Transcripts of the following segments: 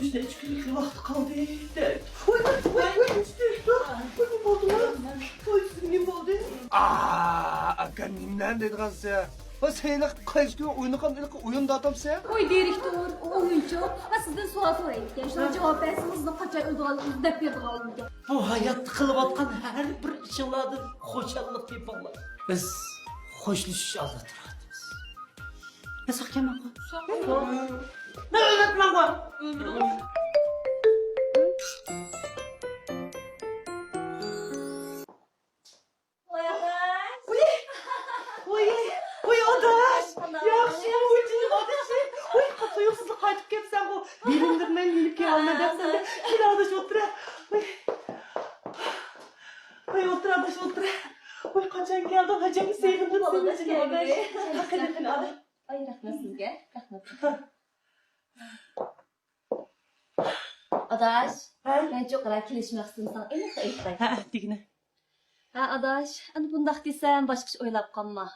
işte 3 günlük vakti kaldı. Oy ne oldu lan? Oy ne oldu? Aka nimden dedi kan sen? O seylik kaç gün oyunu kan oyunda adam sen? Oy direktor, oyuncu. Ha sizden sual sorayım. Şuna cevap versiniz de kaça öldüralım, dep yapalım. Bu hayatta kılıp atkan her bir işinladı hoşallık yapalım. Biz hoşluş aldatırız. Ne sakın lan? Ne öğretmen var? Oy adaş. Yaxşı uydun adaşı. Oy kafa yoksuzla kaytıp gelsen bu. Bilimdirmen gelip gelmeden sen de bir adaş otur. Oy otur adaş otur. Oy kaçan geldin hacemi seyrimden sevinci adaş. Hakikaten adaş. Ay rahmet sizge. Rahmet. Adaş, ben çok kadar kilişmek istedim sana. Emin ayıptay. Ha digine. Ha adaş, hani bundaq desem başka iş oylap kalma.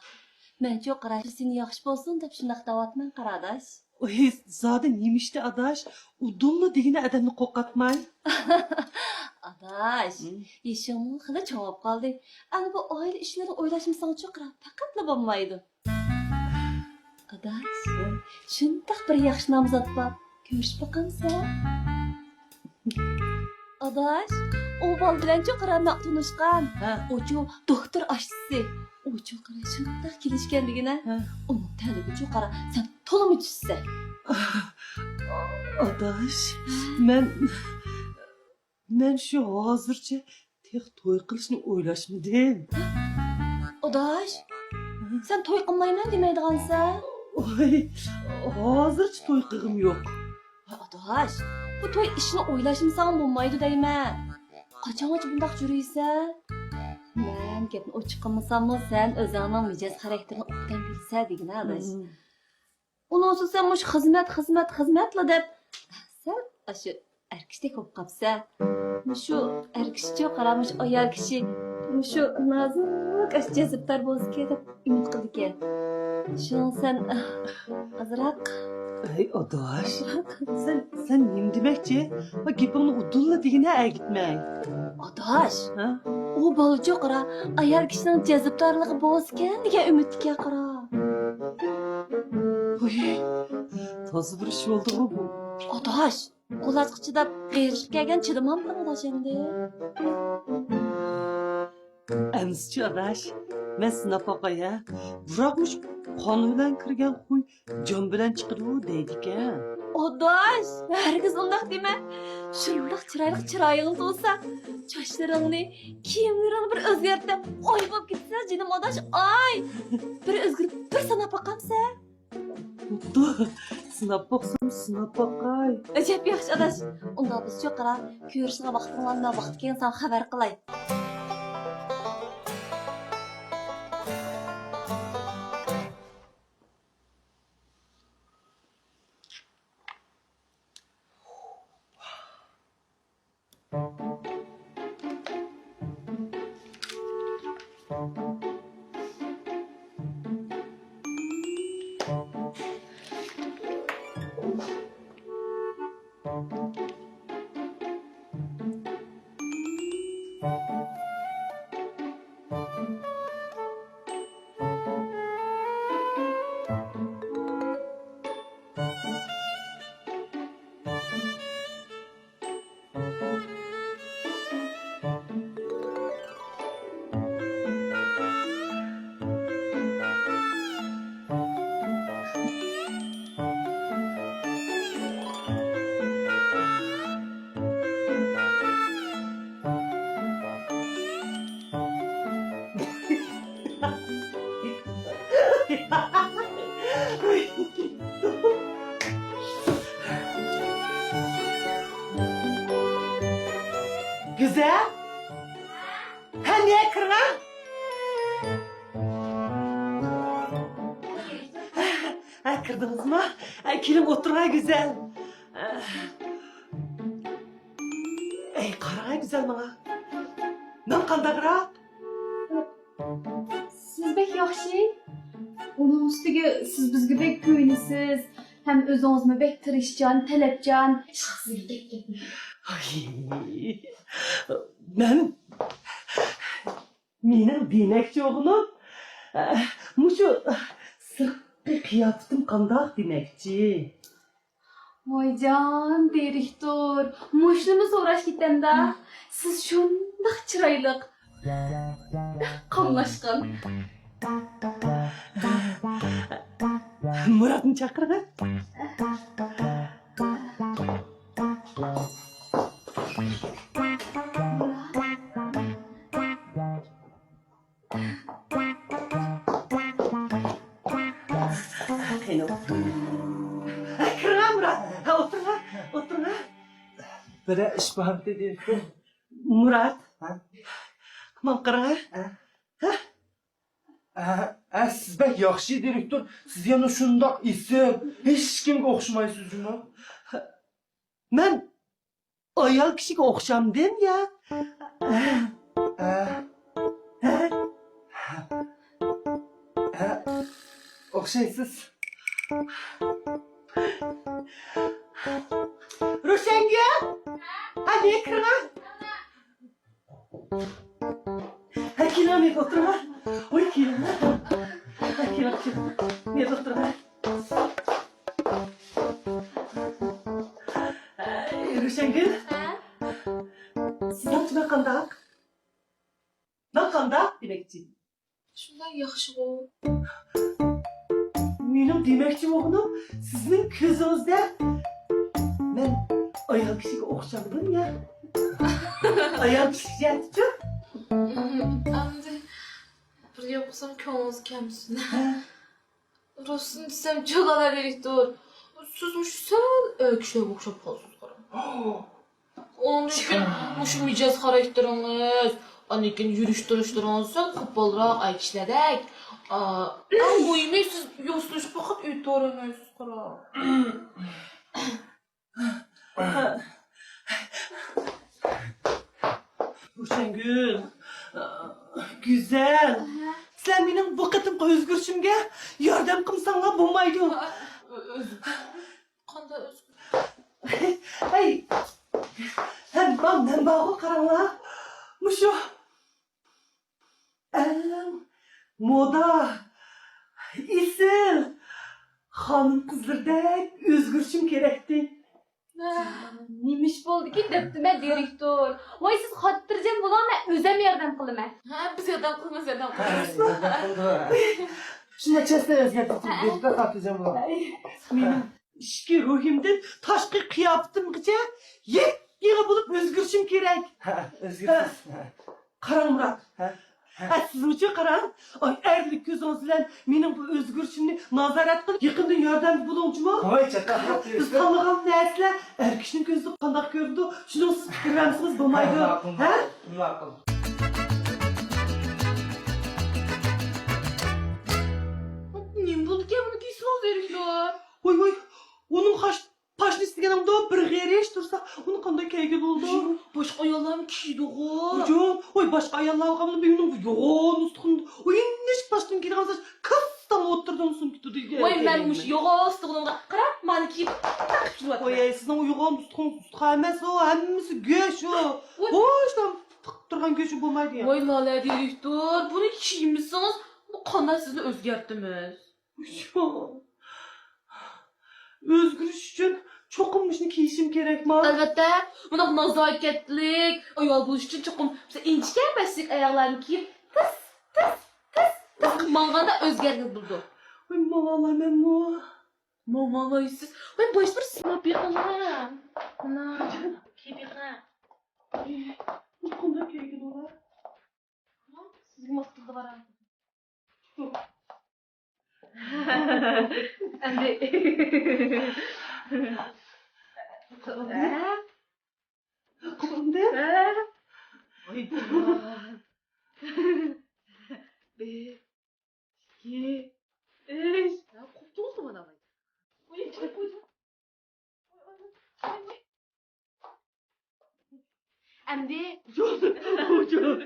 Ben çok kadar seni yaxşı bolsun dep şundaq davatman qara adaş. Oy zaten yemişti adaş. Udumla digine adamı kokatmay. Adaş, yaşamın xila çoğap kaldı. Hani bu aile işleri oylaşmasan çok kadar fakatla bolmaydı. Adaş, şundaq bir yaxşı namzat var. Görüş bakamsa. Adaş, o bal bilen çok kadar maqtunuşkan. Ha. Ocu doktor aşçısı. O çok kadar şundaq kelişkenligine. Ha. Onun talibi çok kadar sen tolum içse. Adaş, men şu hazırca tek toy kılışını oylaşmadım. Adaş, sen toy qılmayman demeydigansan. Oy, hazırca toy kığım yok. Ay adaş, bu toy işini oylaşmasan bolmaydı deyman. Qaçangacha bundaq juruysan? Men gapni ochiq qilmasammi sen o'zingning mijoz xarakterini obdan bilsa degin adaş. Unutsa sen mush xizmatla deb sen shu erkishdek bo'lib qolsa, shu erkishga qaramush ayol kishi shu nozik jazibdor bo'lsa deb umid qildi ekan. Shu sen azroq Ay adaş, sen neyim demekçi? Bak gipini udulla digine gitmey. adaş, Ha? u bolacha qara ayol kishining jazibdorligi bo'lsa degan umidga qara. Oy, toz bir iş oldu mu bu? Adaş, qo'lachqi chidab qiyirishib kelgan chidamam adaş endi. Emsçi adaş, ben sınaf akaya. Bırakmış kanıyla kirgen huy can bilen çıkırıyor deydik ha. Adaş, herkes undaq deme. Şundaq chiroyli olsa, sochlaringni, kiyimlaringni bir o'zgartib, oy bo'lib ketsa, jinim adaş, ay. Bir o'zgarib, bir sanab boqamsa. Mutlu, sınaf baksam sınaf bakay. Ajab yaxshi adaş. Unda biz shu qara ko'rishga vaqt qilganda vaqt kelgan san xabar qilay. Güzel. Ha niye kırma? Ha kırdınız mı? Ha, kilim oturma güzel. Ey kara güzel bana. Ne kanda kıra? Siz bek yaxshi. Onun ustiga siz bizga bek ko'ylisiz. Hem özünüzme bek tirişcan, talepcan, şahsızı gep. Ay, mening demekçi oğlum, muşu sırtqi kıyafetim qandaq demekçi. Vay can, direktor. Muşlumu so'rash ketamda. Siz shundoq chiroyli. Qamlashgan. Murat'ını chaqirgan. Kirgan Murat. Ha, o'tir ha. Bir iş var dedi. Murat. Ha? Tamam qarang. Siz bek yaxshi direktor. Siz yana shundoq isim. Hech kimga o'xshamaysiz-mi? Men ayol kishiga o'xshamdim ya. O'xshaysiz. Ro'shanga? Hadi kirgan. Ha, kelam, o'tirma. Oy, kelam. Ha, kelam. Men o'tirma. Ro'shanga? Sizlar nima qandaq? Nima qandaq demekçi? Shundan yaxshi bu. Mening demekçi o'g'lim, sizning ko'zingizda men ayol kishiga o'xshamdim ya. Ayol kishiga Endi bir yapsam ko'nglingiz kamsin. Rostini desam cho'g'ala direktor. Siz sal kishiga o'xshab qolsiz qara. Onun için şu mijoz xarakteringiz, anikin yurish turishlaringiz qo'polroq aytishdek. Muhimi siz yo'slashib faqat uyda o'ramaysiz qara. Ro'shangul, güzel. Sen benim bu qatımqi o'zgarishimga yordam qilsanglar bo'lmaydi. Qanday o'zgar? Hey, men bog'i qaranglar. Mushu moda, isil, xonim qizlardek o'zgarishim kerakdi. Nimish bo'ldi ki debdi-me direktor. Voy siz xotirjam bo'ling, men o'zim yordam qilaman. Ha, biz yordam qilmas yordam qilamiz. Shunday chasda o'zgartirib berdi, xotirjam bo'ling. Mening ichki ruhimdan tashqi qiyofatimgacha yek-yig'i bo'lib o'zgarishim kerak. O'zgarsiz. Qarang Murat. Siz uchun qarang. Ay, erlik ko'zingiz bilan mening bu o'zgarishimni nazorat qilib, yaqindan yordam bo'lingchimi? Voy chaqqa. Biz tanlagan narsalar er kishining ko'zida qanday ko'rindi? Shuni siz fikr bersangiz bo'lmaydi. Ha? Ma'qul. Nim bo'ldi ki bunu keysiniz direktor. Voy, onun paşını isteganimda bir g'erish tursa, uni qanday kayga bo'ldi? Boshqa ayollarni kiydi-ku. Hocam, oy başka ayollarga qilib benim bu yo'g'on ustun. Oy, nesh başdan kelgansiz? Kastam o'tirdim sumki turdi. Voy, men mush yo'g'ostig'imga qarab, meni kiyib taqib yuribman. Oy, sizning u yo'g'on ustun emas o, hammasi go'sh o. Boshdan tiqib turgan go'sh bo'lmaydi ya. Voy, lala direktor, buni kiymişsiniz, bu qanday sizni o'zgartimiz? Özgürüş için çokumuşunu kiyişim gerekmez. Albatta, buni nazokatlik, ayol bo'lish uchun cho'qim inchgan basik oyoqlarni kiyib, tis manganda o'zgarib bo'ldi. Oy, mamalar men bu. Mamalaysiz. Voy, bosh bir sinab yiqaman. Mana, kiyib yiqaman. Bu qanday kiygan olar? Sizga maqsadda boraman. Endi Qanday? Oy, bir, ikki, üç. Qopdingizmi mana bu? Oy, qo'ydim. endi Hocam.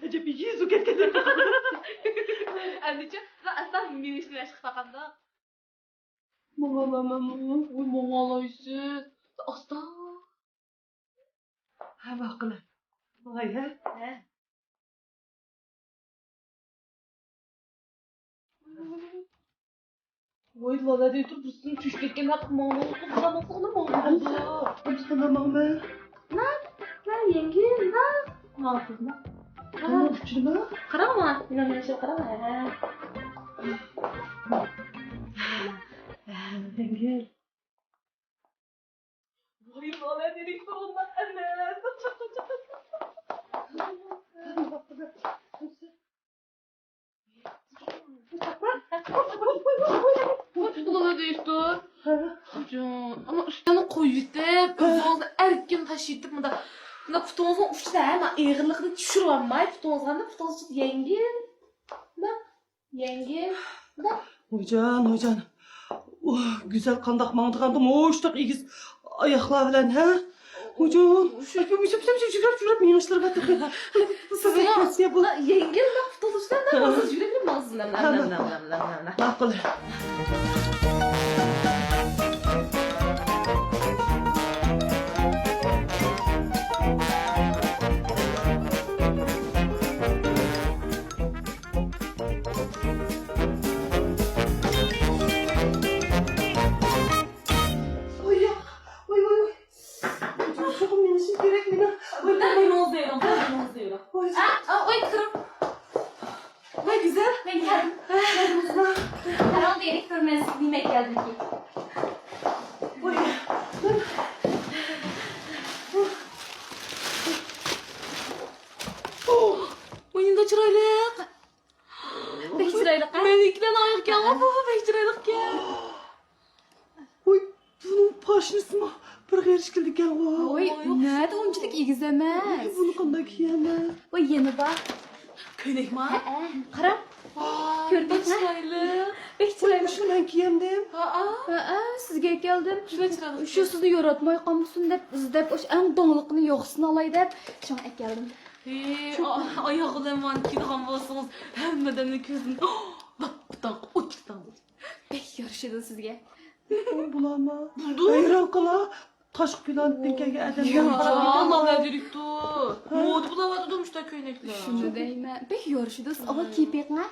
Acaba bir yüzü ketken. Andichi, aslan minishni chiqib taqanda. Mağalamam. Oy mağalaysız. Asta. Ha bakıla. Vay ha. Oy lala diye tur bursunu çüş ketken hak mağalalı kızlamasını mağaladı. Uçtanamam ben. Lan yengem lan. Mahsız mı? Tamam uçurma. Karama. Yine şey karama. Engel. Oy lala dedik sonunda anne. Lala deyip dur. Can, ama üstüne koyup özünüzü erkin taşıyıp mı da bunda putunuzun uçtu da ama ağırlıkını düşürmemay putunuzdan da putunuz yengin. Bak yengin. Hocan. Oh, güzel kandak mandıkandım. Hoştak ikiz ayaklar bilen ha. Hocan. Şurap minişler batır. Size kesiye bu. Yengin bak putunuzdan da mazız yürekli mazız. Nem. Bakıla. Çok minişim gerek mi? Ben ne oldu ya? Oy kırım. Ne güzel. Ben geldim. Herhalde yenik görmeniz bilmek geldim ki. Oyunda çıraylık. Pek çıraylık ha? Menikten ayak ya ama pek çıraylık ya. Oy, bunun paşnısı mı? Bir erişkildik ya. Oy, nerede oyunculuk iyi güzelmez. Bunu kandak yiyemez. Oy yeni bak. Köynek mi? Karam. Gördün Pek mü? çıraylık. Pek çıraylık. Şunu ben giyemdim. Sizge geldim. Şuna çıraylık. Şu sizni yoratmay qalmışsın dep, izdep, oş en doңliqini yo'qsini olay dep, şuna ek geldim. Ayağıdan var ki daha basınız. Hemmeden de gözün. Laptan uçtan. Pek yarışıdı sizge. Bulama. Hayran kala. Taş filan dikege edem. Allah ne dedik dur. Mod bulamadı durmuşta köynekler. Şunu deyme. Pek yarışıdı. Ama kiypek ne?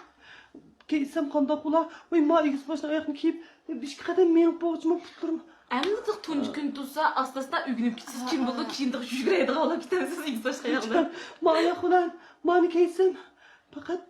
Giysem kandak ula. Oy ma ikisi başına ayakını giyip. Bir kadar menin boğazıma tutturum. Әмді тұнжы күн туса, астасына үгініп кетсіз кем болды, кейіндік жүгірейді қалап кетеміз егіз баш қаяқды. Ma ayak ulan. Mani giysem. Fakat.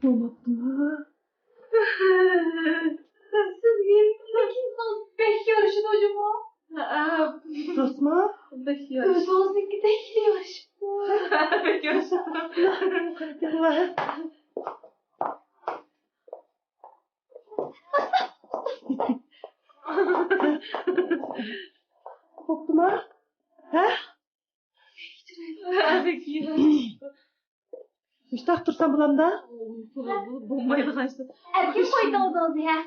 Olmadım ha. Pek yarışıdı hocam. Tosma. Özünüzdeki pek yarışıdı. Pek görüşürüz. Gel. Koptum ha? Ha? Pek iyi. İşte aktırsam bulam da. Bombayla kaçtı. Erkin koydu odanızı ya.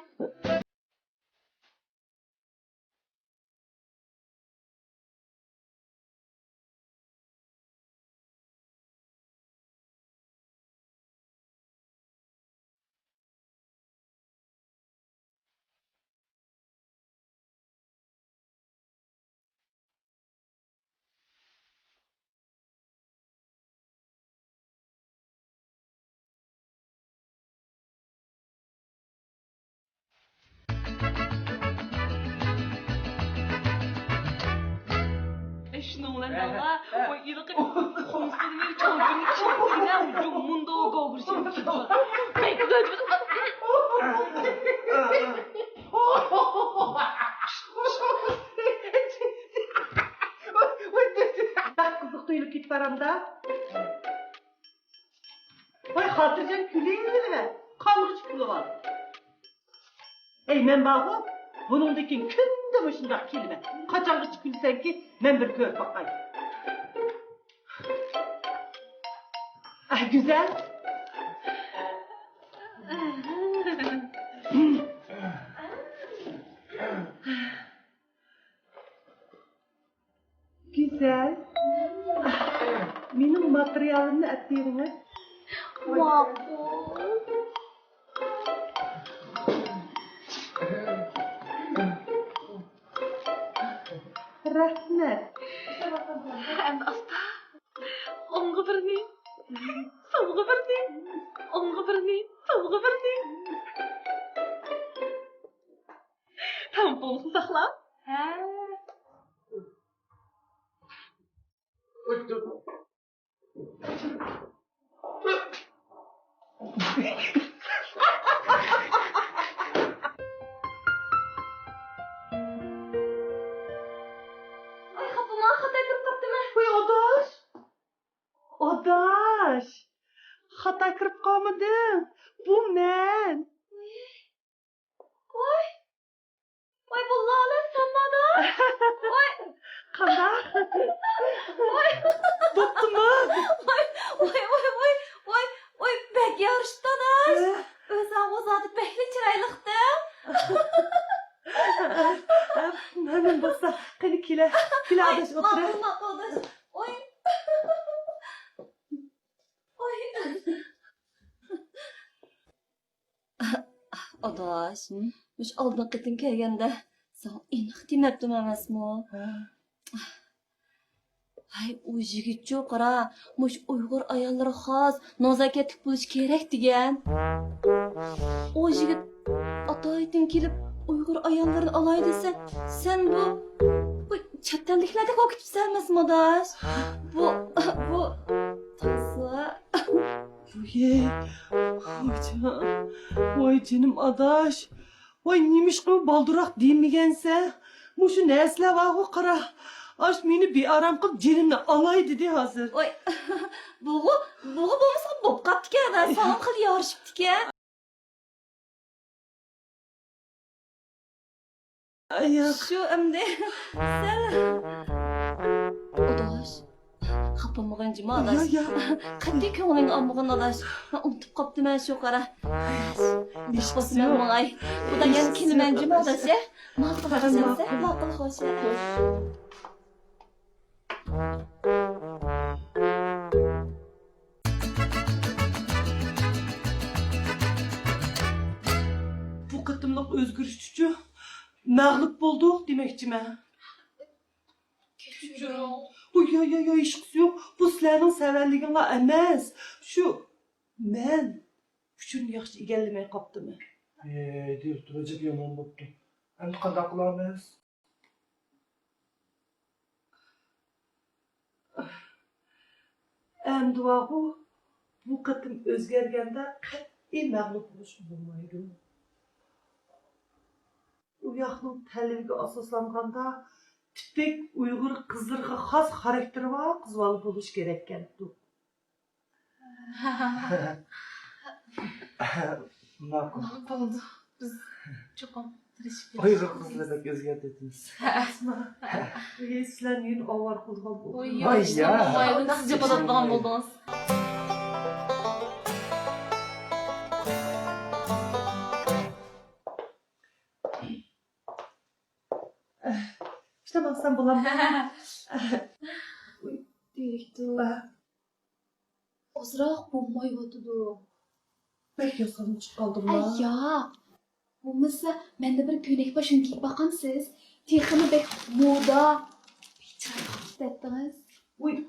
Şunu ulan dala, o ilgi konusunu çocuğun içine ucumunda o kavuruşum ki. Pek güzel. kuyulup git paramda. Vay hatırcan küleyim mi? Kalmış külü var. Ey men bağı, bunundaki künde başında kelime. Kaçangıç külsen ki men bir gör bakayım. Ah güzel. Güzel. Benim materyalımı atayım. Makul. Rahmet. Hem asta. Onga birini. Solga birini. Onga birini. Solga birini. Tamponu sakla. He. Ay kapıma hata kırıp kaptım ha. Uy odaş. Odaş. Hata kırıp kalmadım. Bu men. Oy. Oy bu lale sen bana. Oy. Kanda. Tuttu mu? Oy bek yarıştı da. Özüm o zatı bekli çıraylıktı. Hemen basa. Hani kile adaş otur. Makul Oy. Oy. Adaş. Müş aldın kıtın kelgende. Sana iniq demeptim emasmi? Ay o yigitçi qara, muş Uyg'ur ayollari xos nazokatli bo'lish kerak degan. O yigit atoydan kelib Uyg'ur ayollarini olay desa, sen bu chatdanliklarda qolib ketibsan emasmi, odash? Bu tansa. Vay canım adaş. Vay neymiş ki baldurak demegense. Muşu nesle var o kara. Aş beni bir aram kılıp canımla alay dedi hazır. Oy. Bu bo'lmasa bo'p qapti-kan, da salom qil yorishibdi-kan. Ay Şu endi sen odaş kapamagın jima odaş. Qanday ko'ngling olmagan odaş. Men unutib qopdiman shu qara. Nishbosman mangay. Bu da yana kelman jima odaş. Ma'qul qilsansa, ma'qul xo'sh. Bu kıtımlık özgürüşçü mağlup buldu demekçi ben. Kechirim. Uy işkisi yok. Bu sizlerin severliğine emez. Şu ben üçün yaxşı igellemeye kaptım. Deyip duracak yaman boptu. Endi qanday qilamiz? Endi bu kıtım özgergende qat'iy mağlup bo'lish bo'lmaydi. U yoqning ta'limiga asoslanganda tipik Uyg'ur qizlarga xos xarakteri bor qizbola bo'lish kerak ekan. Ma'qul. Bo'ldi. Biz cho'qim tirishib Uyg'ur qizlaridek o'zgartdingiz. Sizlarni yun ovar qilgan bo'ldi. Oy Vay ya. ya. Mayli sizce qoladigan bo'ldingiz. İşte bak sen bulamam. Direktor. Ozroq bo'lmayotidi. Belki yasalım çıkaldım Ay lan. ya. Bo'lmasa menda bir ko'ylak boshim kiyib boqamsiz. Texini bek moda. Chiroyli Uy,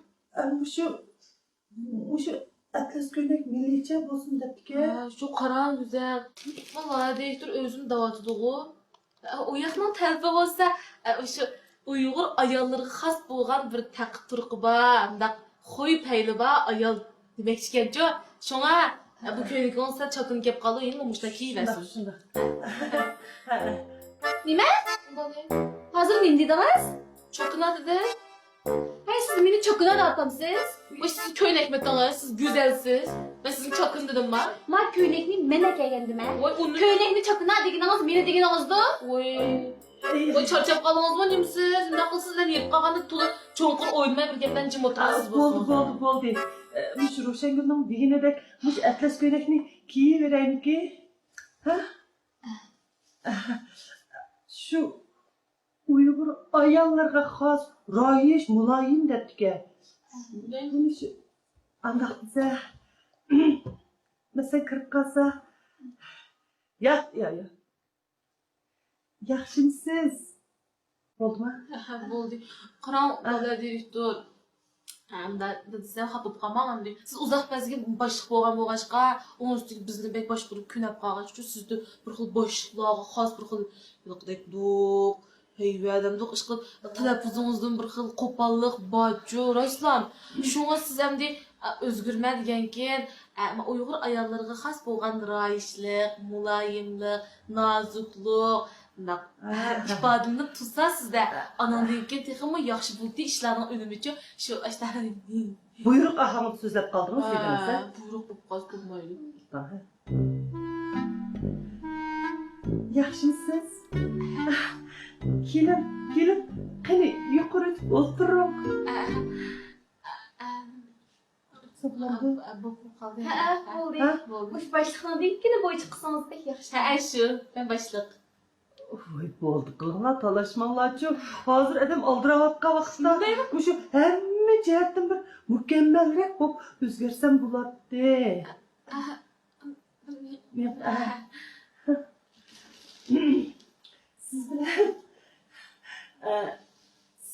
şu atlas gömlek millice olsun dedik ya. Şu qara güzel. Vallahi direktor özüm davatıdığı. O yoqning talbi bo'lsa, o'sha Uyg'ur ayollariga xos bo'lgan bir taqib turqi bor, undaq xo'y payli bor ayol demoqchi ekan-ku. Shunga bu ko'ylak olsa chokin kelib qoldi, endi mushta kiyasiz. Şunda. Nima? Hozir nima dedingiz? Chokinadi de. Hay siz siz beni çakına da atamsınız. Baş siz köyün ekmektiniz, siz güzelsiz. Ben sizin çakın dedim ben. Ma köynekni men kelgendim ha. Oy onu... Köynekni çakına degininiz, meni deginingizdi. Oy... Oy çarçap kalınız mı nemsiz? Ne kılsızlar yiyip kalkanı tulu çoğunkur oynamaya bir gepten cim oturasız Boldu. Muş Roşengül'ün digine dek muş atlas köynekni giyivereyim ki. Ha? Şu Uygur ayallarga xas rayiş mulayim deptike. Bunu şu andaqsa mesela kırıp kalsa ya. Yaxşımsız. Oldu mu? Bo'ldi. Qaran bala direktor. Hamda desem xapıp qalmağam de. Siz uzaq bazga boshliq bo'lgan-bo'lg'achqa, onun üstüge bizni bek boshqurib kunab qolgan uchun sizni bir xil boshliqlarga xos bir xil yo'qdek do'q, heyvadamdoq ish qilib talaffuzingizdan bir xil qo'pollik bajjo, Ruslan. Shunga siz hamda o'zgirma degankin, Uyg'ur ayollariga xos bo'lgan rayishlik, muloyimlik, nozuklik ifodamni tutsa sizda anandan keyin texmi yaxshi bo'ldi ishlarning unumi uchun shu ishlarni Buyruq ahamı sözlep kaldınız dediniz ha? buyruq bo'lib qolsa bo'lmaydi. Yaxşımsız. Kelim, qani yuqori o'tirib. Bo'lib qoldi. Ha, bo'ldi. Mush boshliqni dekkina bo'y chiqsangizdek yaxshi. Ha, shu, ben boshliq. Voy bo'ldi qilinglar talashmanglarchu. Hozir adam aldiravotgan vaqtda shu hamma jihatdan bir mukammalroq bo'lib o'zgarsam bo'ladi.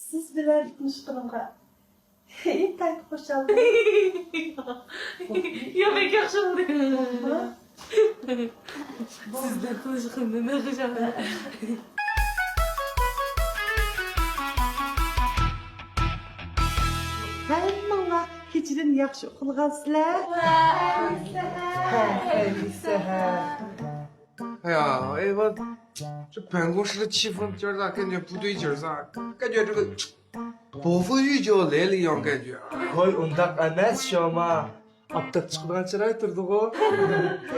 Siz bilan tanishganimga intayt xo'shaldim. Yo, ben yaxshi bo'ldi. Sizlar tanishganda ne qilishadi? Hammanglar kechirin yaxshi uxlagansizlar.哎呀，哎我这办公室的气氛今儿咋感觉不对劲儿啥？感觉这个暴风雨就要来了一样感觉。 Koy undaq emas Şoma. Aptab chiqmagan chiroy turdi-ku.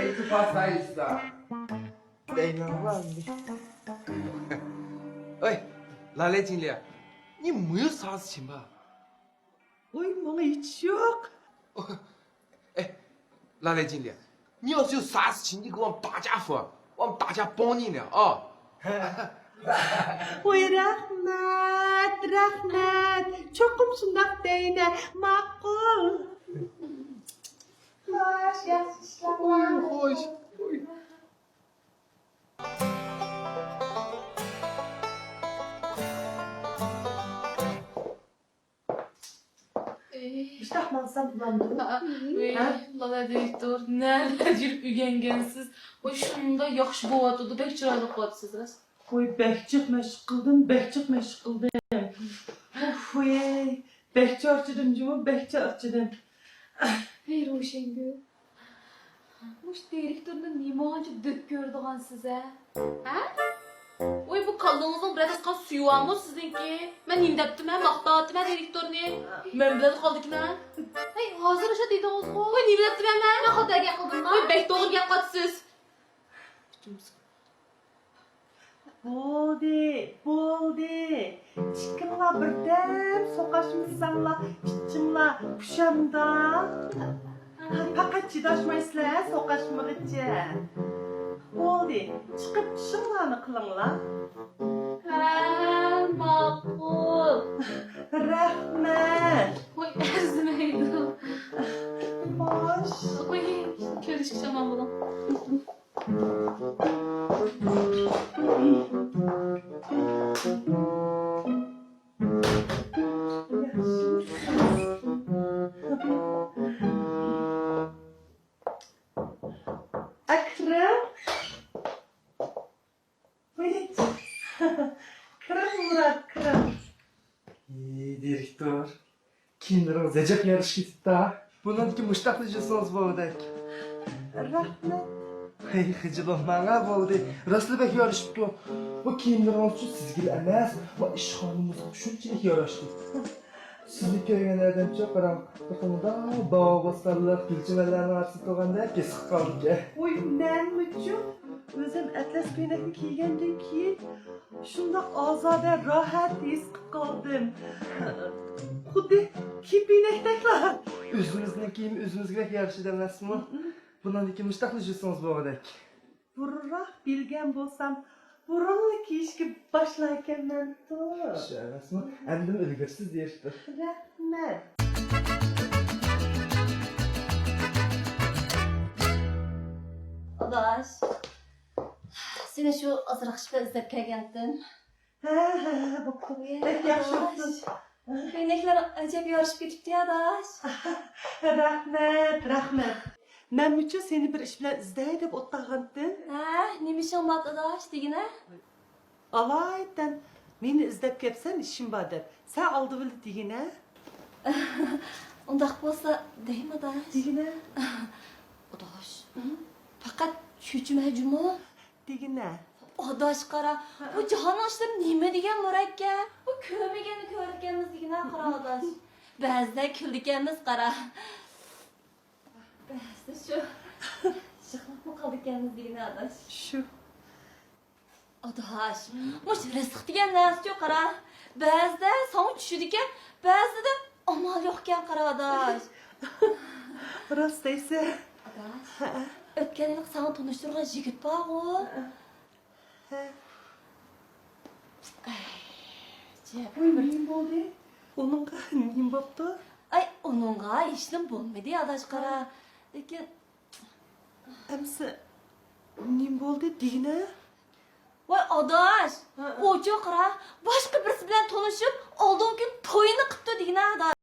İltifat sayısında. Deyman var. 哎，Lale经理，你没有啥事情吧？ Oy, bana hiç yok. 哎，Lale经理，你要是有啥事情，你给我们大家说，我们大家帮你呢啊。 Oy rahmet. Çokum şundak deyine makul. Hoş, yaxşı işler. Hoş. İşte ahmansam bulandım. Lala direktor, nerede yürüp ügengensiz. O şunda yaxşı boğatıdı, pek çıraylı qo'yapsizlar. Oy, bekçik meşguldim. Of, oy. Bekçi arçıdım cuma, bekçi arçıdım. Hey Roşengül. Mush direktorni nimaga deb ko'rdigan size? Ha? Oy, bu kaldığınızın biraz asqan suyu var mı sizinki? Ben indeptim ha, maqtaatım ha direktorni. Men bilan qoldik ha. Hey, hozir o'sha dedingiz ku. Oy, ne bilettim ha? Men xudoga qildim. Oy, bek doğru gap qatsız. Boldi. Çıkınla birden sokaşmışsanla, piçimla, puşamda. Fakat çıdaşmaysızlar sokaşmak için. Boldi, çıkıp çıkınlarını kılınla. Ha, ma'qul. Rahmet. Oy, erzimaydi. Hoş. Oy, ko'rishga shamol bo'lam. Akrem. Buyurun. Krem Murat, krem. Direktor. Kimlerin acayip yarış gitti ha. Bundan ki müştaklıcısınız bu odek. Rahmet. Hey hıcılım bana bu odek. Raslibek yarışıptı. Bu kimlerin için sizgil emas. Bu işhanımızın şunçilik yarıştı. Sizni ko'rganlardan cho'qaram qiqimda bog' bo'stonlar, gulchimalarning orasida turganda kesib qoldi. Oy, neymişim? Özüm atlas ko'ylakni kiygandan keyin shundoq ozoda, rohat his qilib qoldim. Xuddi kipinakdaklar. O'zimizning kiyim o'zimizga yarashadi emasmi? Bundan keyin mushtaqlashsangiz bo'g'dak. Burunroq bilgan bo'lsam, burunli kiyishga boshlaykanman. Shu emasmi? Endi ulgursiz deyishdi. Rahmat. Adaş. Seni şu azıraq şıpa izlep kelgendim. Ha, bu pek yaxshi oldu. Köynekler acayip yarışıp ketipti ya Adaş. Rahmat. Men mucha seni bir ish bilan izday deb o'tgandim. Ha, nemişin bak Adaş degine? Alaydan meni izlab kelsan ishim bor deb. Sen oldi bil degina. Ondaq bolsa deyim Adaş. Degina. Adaş. Fakat cho'chimajimi? Degina. Adaş qara, bu jahon ishlari nima degan murakkab? Bu ko'rmagani ko'rganmiz degina qara Adaş. Ba'zida kuldiganmiz qara. Ba'zida shu shiqlab qoldiganmiz degina Adaş. Shu. Adaş, mush rizq degan narsa yo'q qara. Ba'zida so'ng tushidi ekan, ba'zida amal yo'q ekan qara Adaş. Rost deysan. Adaş. O'tgan yil seni tanishtirgan yigit bor-ku. Oy, nima bo'ldi? Uningga nima bo'pti? Ay, onunğa işlim bo'lmaydi Adaş qara. Lekin Amsa nima bo'ldi degina? voy Adaş, o'cha qara, boshqa birisi bilan tanishib, oldingi kun to'yini qilibdi degina Adaş.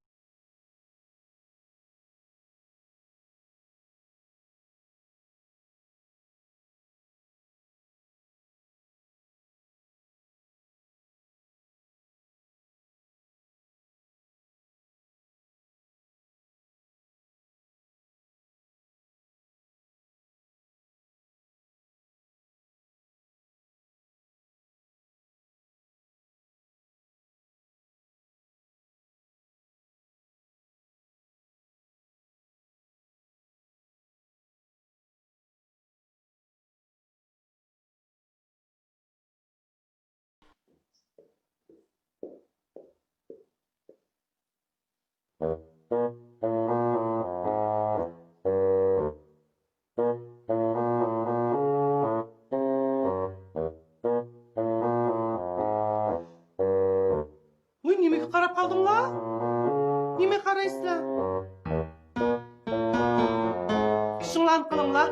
Oy, nimaga qarab qoldinglar? Nima qaraysizlar? Ishinglarni qilinglar.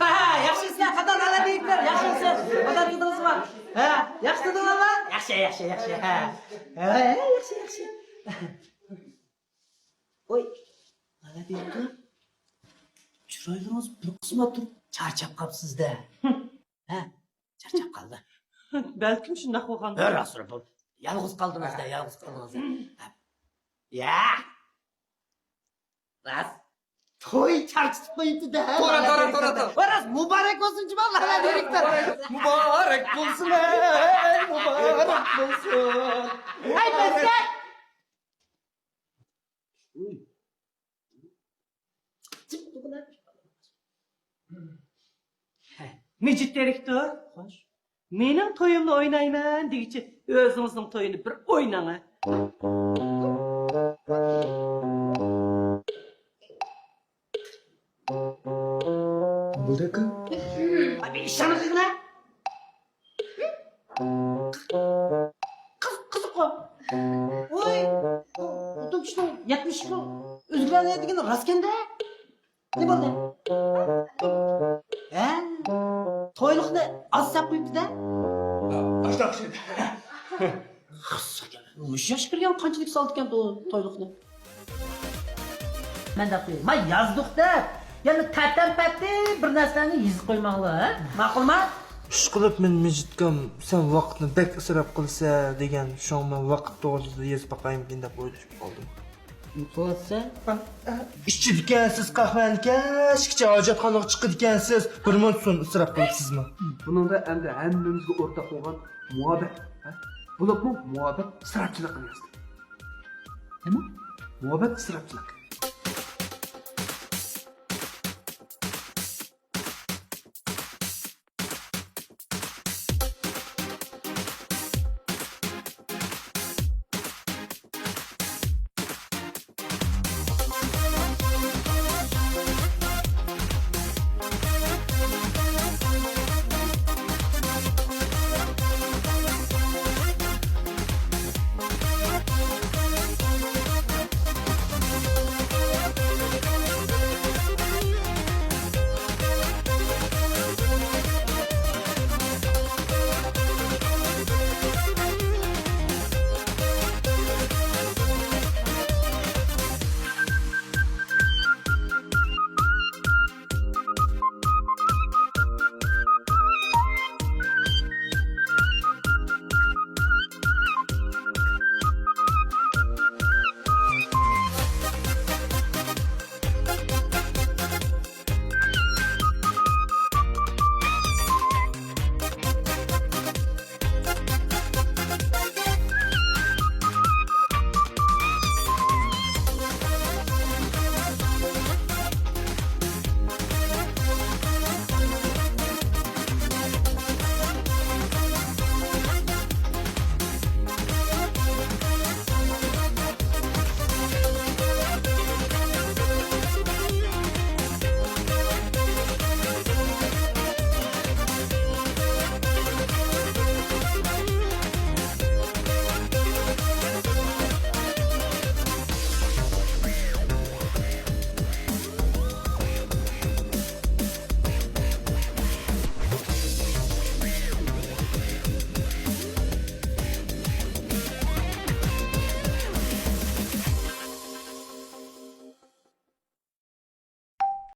Ha, yaxshisiz, qadrlanar deyiblar. Yaxshisiz. Qadr qildingizmi? Ha, yaxshi dedinglarmi? Yaxshi. Ha. Ha, yaxshi. Oy, nima deyapti? Chiroylingiz bir qismat turib charchab qolibsiz-da. Ha, charchab qoldi. Balkim shunday bo'lgan. Rasul bu. Yolg'iz qoldingiz-da, yolg'iz qoldingiz. Ya. Ras. To'y charchitib qo'yibdi-da. To'ra. Ras, muborak bo'lsin jumonlar, direktor. Muborak bo'lsin, muborak bo'lsin. Ay, bizga Mecit direktor. Xo'sh. Mening to'yimni o'ynayman deyichi, o'zingizning to'yini bir o'ynang. Bo'ldaki? Abi ishoningizmi? Qiziq. Voy, o'tibishning 70 kilo o'zgaradigan raskanda. Ne bo'ldi? Ha? To'yliqni azsab qo'yibdi-da. Ashtaxshi. Mush yosh kirgan qanchalik soldi ekan to'yliqni. Menda qo'y. Men yozdiq-da. Yana tattan-patti bir narsalarni yezib qo'ymanglar, ha? Ma'qulmi? Ishqilib men Mejitgam sen vaqtni bek isrof qilsa degan shongman vaqt to'g'risida yezib boqaymikin deb o'ylashib qoldim. Bo'lsa, İşçi dikensiz kahven keşke hacatxanaga chiqib dikensiz. Bir ming so'm israf qilibsizmi? Buningda endi hammamizga o'rtaq bo'lgan muhabbat. Bo'libmi? Muhabbat isrofchilik qilyapti. nima? Muhabbat isrofchilik.